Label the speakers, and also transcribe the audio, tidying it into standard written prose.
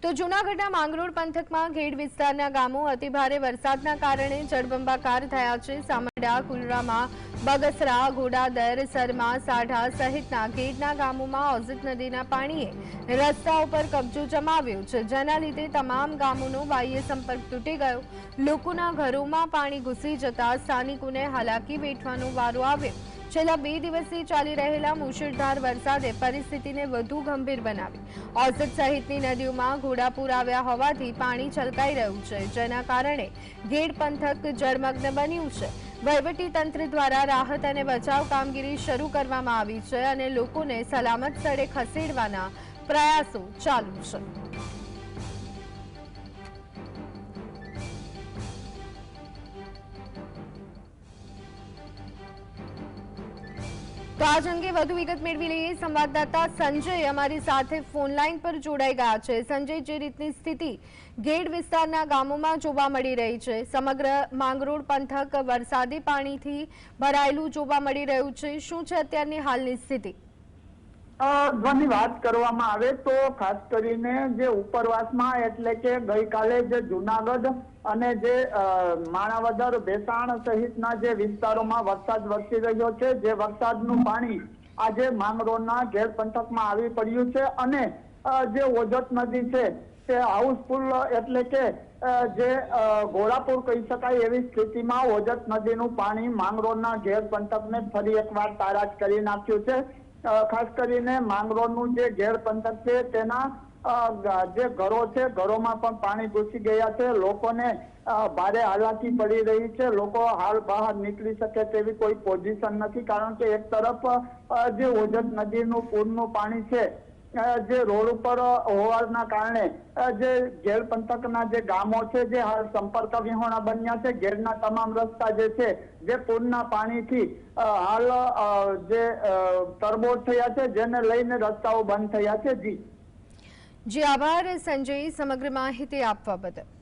Speaker 1: તો જૂનાગઢના માંગરોળ પંથકમાં ઘેડ વિસ્તારના ગામો અતિભારે વરસાદના કારણે જળબંબાકાર થયા છે। સામડા, કુલરામાં, બગસરા, ઘોડાદર, સરમાં, સાઢા સહિતના ઘેડના ગામોમાં ઓઝત નદીના પાણીએ રસ્તા ઉપર કબજો જમાવ્યો છે, જેના લીધે તમામ ગામોનો બાહ્ય સંપર્ક તૂટી ગયો। લોકોના ઘરોમાં પાણી ઘૂસી જતા સ્થાનિકોને હાલાકી વેઠવાનો વારો આવ્યો। છેલ્લા 2 દિવસથી ચાલી રહેલા મુશળધાર વરસાદે પરિસ્થિતિને વધુ ગંભીર બનાવી। ઓઝત સહિતની નદીઓમાં ઘોડાપૂર આવ્યા હોવાથી પાણી છલકાઈ રહ્યું છે, જેના કારણે ઘેડ પંથક જળમગ્ન બન્યું છે। વહીવટી તંત્ર દ્વારા રાહત અને બચાવ કામગીરી શરૂ કરવામાં આવી છે અને લોકોને સલામત સ્થળે ખસેડવાના પ્રયાસો ચાલુ છે। તો આજ અંગે વધુ વિગત મેળવી લઈએ। સંવાદદાતા સંજય અમારી સાથે ફોન લાઈન પર જોડાઈ ગયા છે। સંજય, જે રીતની સ્થિતિ ઘેડ વિસ્તારના ગામોમાં જોવા મળી રહી છે, સમગ્ર માંગરોળ પંથક વરસાદી પાણીથી ભરાયેલું જોવા મળી રહ્યું છે, શું છે અત્યારની હાલની સ્થિતિ?
Speaker 2: ધ્વની વાત કરવામાં આવે તો ખાસ કરીને જે ઉપરવાસમાં એટલે કે ગઈકાલે જે જૂનાગઢ અને જે માણાવદર, ભેસાણ સહિતના જે વિસ્તારોમાં વરસાદ વરસી રહ્યો છે, જે વરસાદનું પાણી આજે માંગરોળના ઘેડ પંથકમાં આવી પડ્યું છે અને જે ઓઝત નદી છે તે હાઉસફુલ એટલે કે જે ઘોડાપૂર કહી શકાય એવી સ્થિતિમાં ઓઝત નદીનું પાણી માંગરોળના ઘેડ પંથકને ફરી એકવાર તારાજ કરી નાખ્યું છે। ખાસ કરીને માંગરોળનું જે ઘેડ પંથક છે તેના જે ઘરો છે, ઘરોમાં પણ પાણી ઘૂસી ગયા છે। લોકોને ભારે હાલાકી પડી રહી છે। લોકો હાલ બહાર નીકળી શકે તેવી કોઈ પોઝિશન નથી, કારણ કે એક તરફ જે ઓઝત નદીનું પૂરનું પાણી છે જે રોડ ઉપર હોવાના કારણે જે ઘેડ પંથકના જે ગામો છે જે હાલ સંપર્ક વિહોણા બન્યા છે। ઘેડના તમામ રસ્તા જે છે જે પૂરના પાણીથી હાલ જે તરબોળ થયા છે, જેને લઈને રસ્તાઓ બંધ થયા છે। જી
Speaker 1: આભાર સંજય, સમગ્ર માહિતી આપવા બદલ।